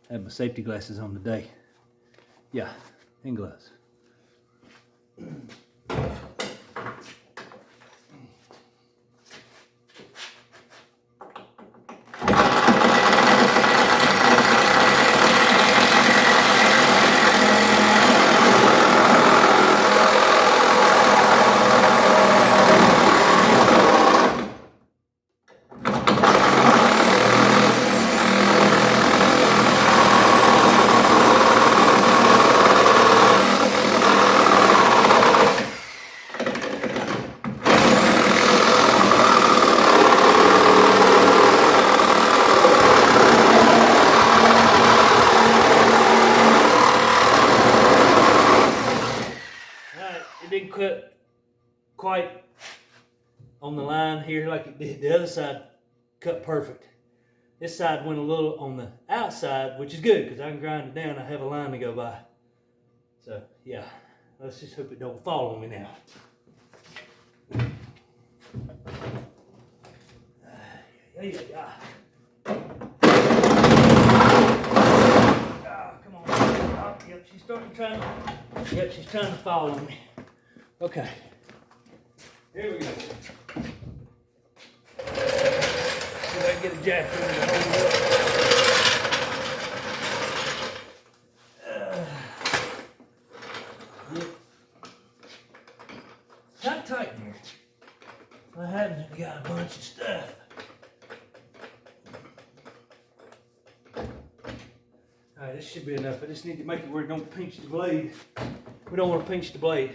I have my safety glasses on today. Yeah, and gloves. It didn't cut quite on the line here like it did. The other side cut perfect. This side went a little on the outside, which is good because I can grind it down. I have a line to go by. So yeah, let's just hope it don't fall on me now. Come on. Oh, yep, she's trying to fall on me. Okay. Here we go. See if I can get a jack in to hold it up. Yep. It's not tight in here. I haven't got a bunch of stuff. Alright, this should be enough. I just need to make it where it don't pinch the blade. We don't want to pinch the blade.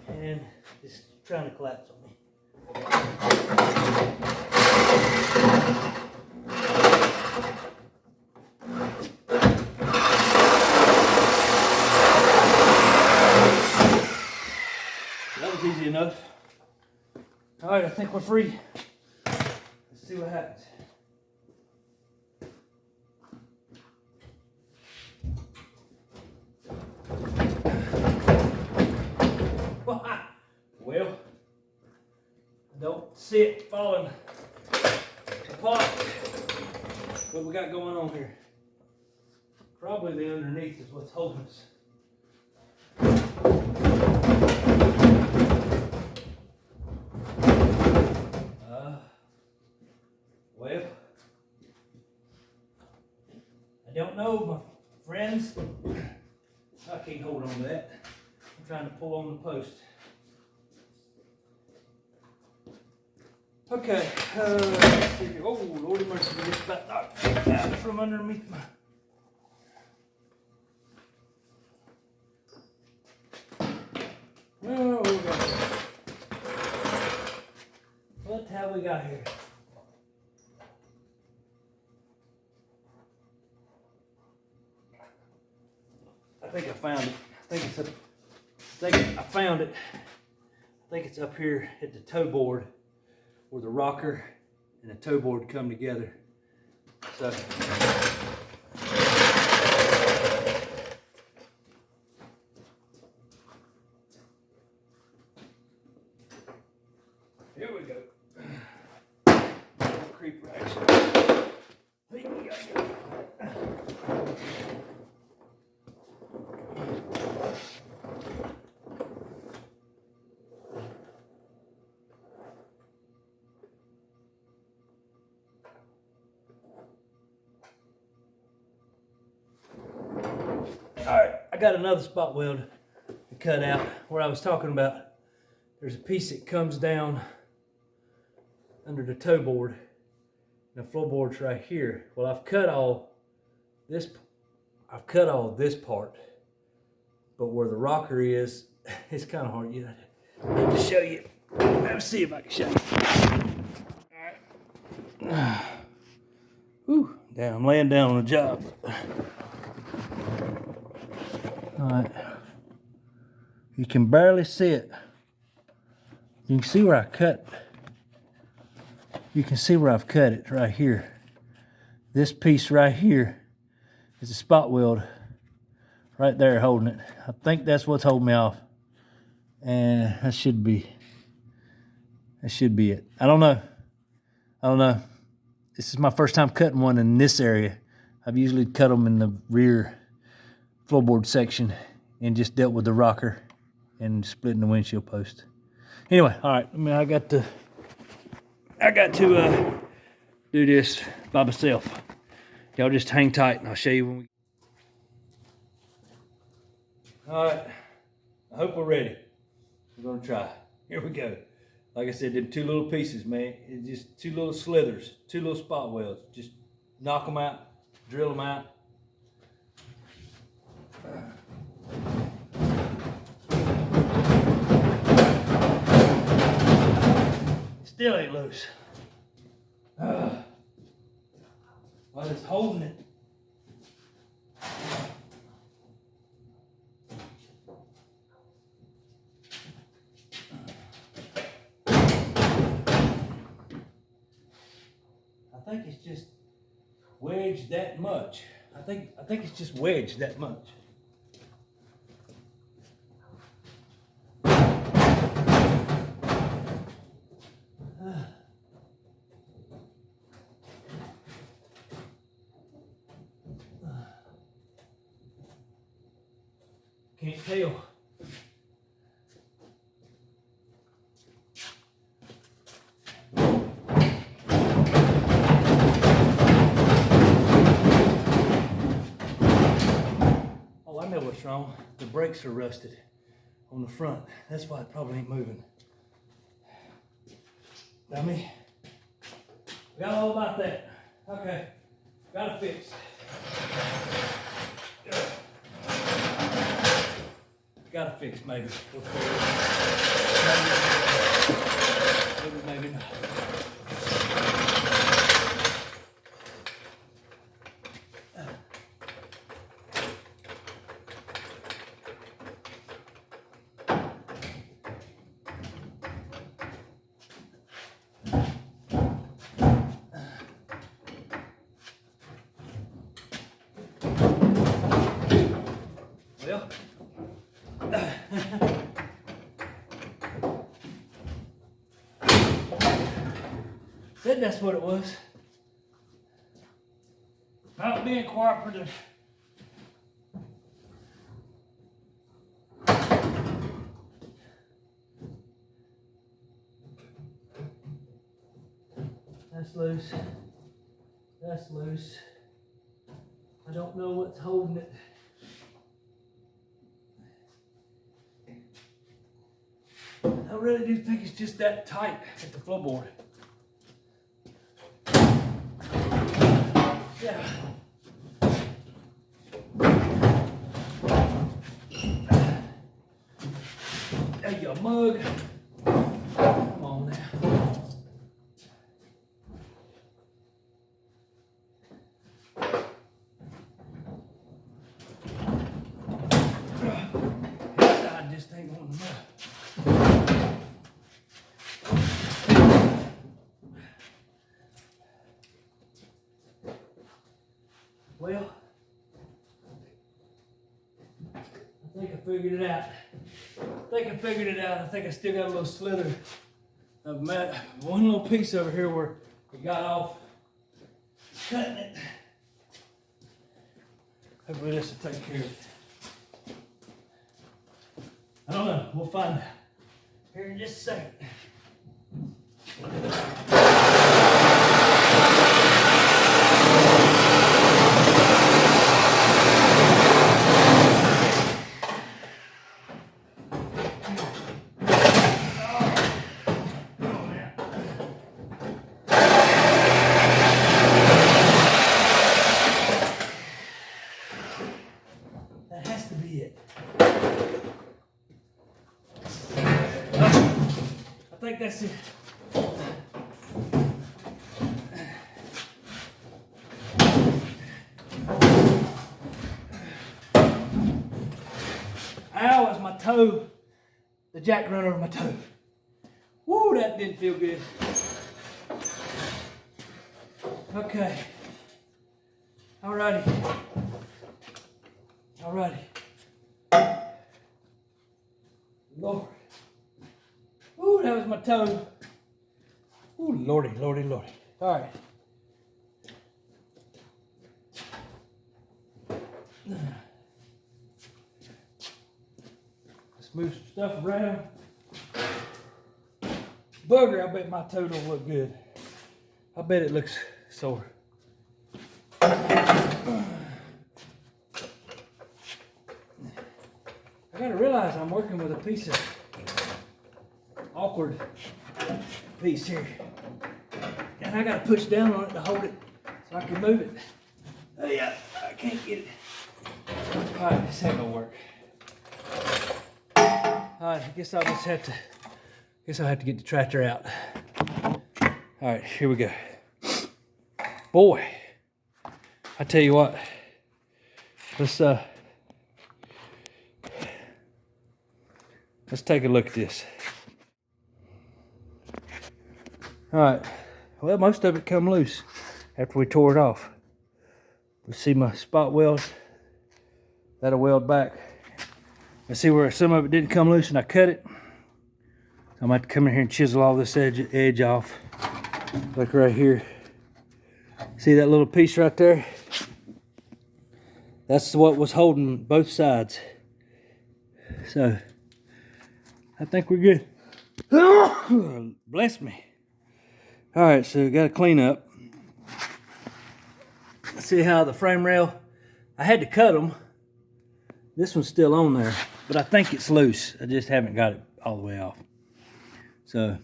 And it's trying to collapse on me. That was easy enough. Alright, I think we're free. Let's see what happens. Well, I don't see it falling apart. What we got going on here? Probably the underneath is what's holding us. Well, I don't know, my friends. I can't hold on to that. I'm trying to pull on the post. Okay, let's see here. Oh, Lordy mercy, we just about knocked it out from underneath my... Oh, what have we got here? I think I found it. I found it. I think it's up here at the toe board, where the rocker and the toe board come together. So here we go. Creeper action. Here we go. Alright, I got another spot weld to cut out where I was talking about. There's a piece that comes down under the toe board and the floorboard's right here. Well, I've cut all this part, but where the rocker is, it's kind of hard. I have to show you. Let's see if I can show you. Alright. Whew, damn, I'm laying down on the job. Alright, you can barely see it. You can see where I cut. You can see where I've cut it right here. This piece right here is a spot weld right there holding it. I think that's what's holding me off. And that should be it. I don't know. This is my first time cutting one in this area. I've usually cut them in the rear floorboard section and just dealt with the rocker and splitting the windshield post. Anyway, all right. I mean, I got to do this by myself. Y'all just hang tight, and I'll show you when we. All right. I hope we're ready. We're gonna try. Here we go. Like I said, them two little pieces, man. It's just two little slithers, two little spot welds. Just knock them out, drill them out. Still ain't loose. Well, it's holding it. I think it's just wedged that much. I think it's just wedged that much. Can't tell. Oh, I know what's wrong. The brakes are rusted on the front. That's why it probably ain't moving. Dummy. Forgot all about that. Okay. Got it fixed. Got it fixed, maybe. We'll figure it out. Maybe not. Well, said that's what it was. Not being cooperative. That's loose. That's loose. I don't know what's holding it. I really do think it's just that tight at the floorboard. Yeah. There you mug. Come on now. This side just ain't wanting to move. Well, I think I figured it out. I think I still got a little slither of one little piece over here where it got off cutting it. Hopefully this will take care of it. I don't know. We'll find out here in just a second. That has to be it. I think that's it. Ow, it's my toe. The jack run over my toe. Woo, that didn't feel good. Okay. Alrighty. Lord. Ooh, that was my toe. Ooh, lordy. All right. Let's move some stuff around. Bugger, I bet my toe don't look good. I bet it looks sore. I gotta realize I'm working with a piece of awkward piece here. And I gotta push down on it to hold it so I can move it. Oh yeah, I can't get it. All right, this ain't gonna work. All right, I guess I'll just have to, get the tractor out. All right, here we go. Boy, I tell you what, let's take a look at this. All right, well, most of it come loose after we tore it off. Let's see my spot welds. That'll weld back. Let's see where some of it didn't come loose and I cut it. I'm going to have to come in here and chisel all this edge off. Like right here. See that little piece right there? That's what was holding both sides. So, I think we're good. Bless me. All right, so we got to clean up. Let's see how the frame rail, I had to cut them. This one's still on there, but I think it's loose. I just haven't got it all the way off. So,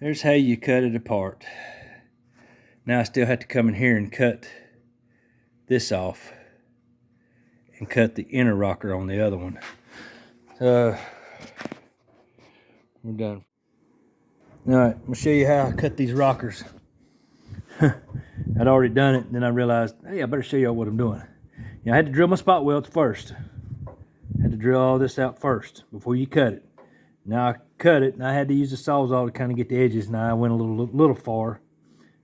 there's how you cut it apart. Now I still have to come in here and cut this off and cut the inner rocker on the other one. We're done. All right, I'm gonna show you how I cut these rockers. I'd already done it, and then I realized, hey, I better show you what I'm doing. Yeah, I had to drill my spot welds first. Had to drill all this out first before you cut it. Now I cut it, and I had to use the Sawzall to kind of get the edges. Now I went a little far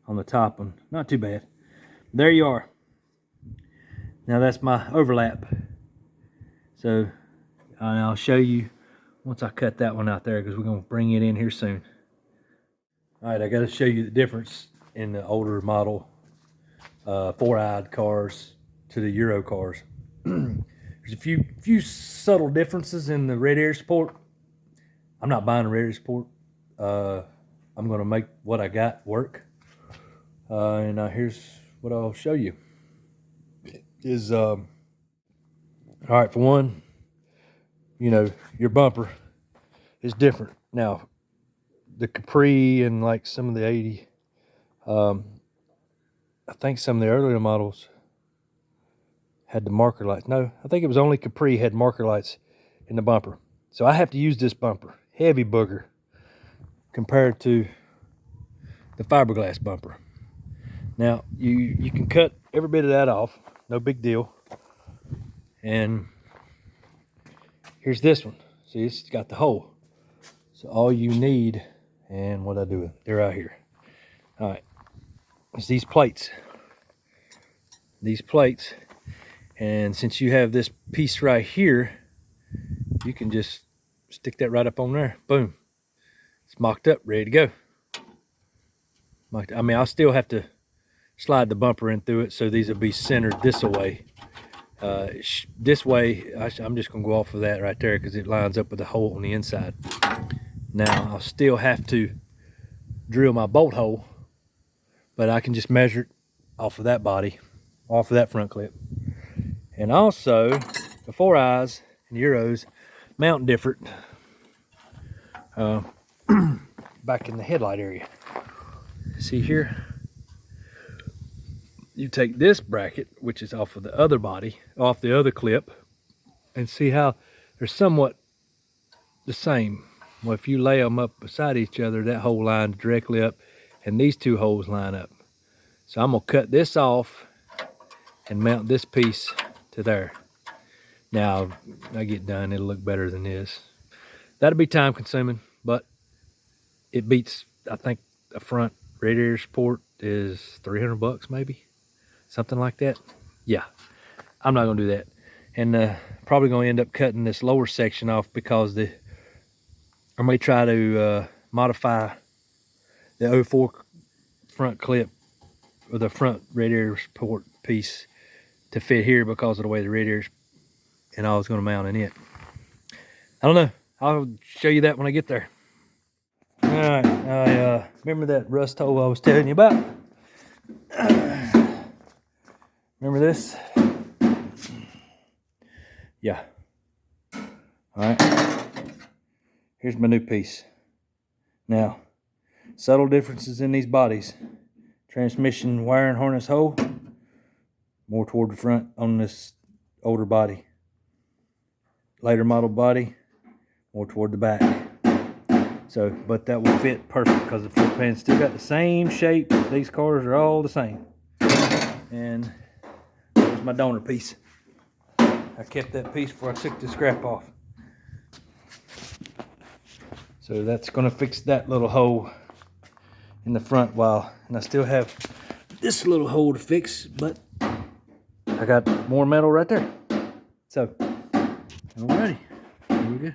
on the top one. Not too bad. There you are. Now that's my overlap. So I'll show you once I cut that one out there, because we're going to bring it in here soon. All right, I got to show you the difference in the older model 4-eyed cars to the Euro cars. There's a few subtle differences in the red air support. I'm not buying a red air support. I'm going to make what I got work. And here's what I'll show you. All right, for one, you know, your bumper is different. Now, the Capri and like some of the 80, I think some of the earlier models had the marker lights. No, I think it was only Capri had marker lights in the bumper. So I have to use this bumper, heavy booger, compared to the fiberglass bumper. Now, you can cut every bit of that off, no big deal. And here's this one. See, it's got the hole. So all you need, and what I do, they're out here. All right, it's these plates. These plates, and since you have this piece right here, you can just stick that right up on there. Boom. It's mocked up, ready to go. I mean, I'll still have to slide the bumper in through it, so these will be centered this way. This way, I'm just going to go off of that right there because it lines up with the hole on the inside. Now, I'll still have to drill my bolt hole, but I can just measure it off of that body, off of that front clip. And also, the 4-eyes and Euros mount different back in the headlight area. See here? You take this bracket, which is off of the other body, off the other clip, and see how they're somewhat the same. Well, if you lay them up beside each other, that hole lines directly up, and these two holes line up. So I'm gonna cut this off and mount this piece to there. Now, when I get done, it'll look better than this. That'll be time consuming, but it beats, I think a front radiator support is 300 bucks maybe, something like that. Yeah, I'm not gonna do that. And probably gonna end up cutting this lower section off because I may try to modify the 04 front clip or the front radiator support piece to fit here because of the way the radiator's and I was going to mount in it. I don't know. I'll show you that when I get there. All right, I remember that rust hole I was telling you about. Remember this? Yeah. All right. Here's my new piece. Now, subtle differences in these bodies. Transmission wiring harness hole, more toward the front on this older body. Later model body, more toward the back. So, but that will fit perfect because the floor pan's still got the same shape. These cars are all the same. And there's my donor piece. I kept that piece before I took the scrap off. So that's gonna fix that little hole in the front while, and I still have this little hole to fix, but I got more metal right there. So, alrighty, here we go.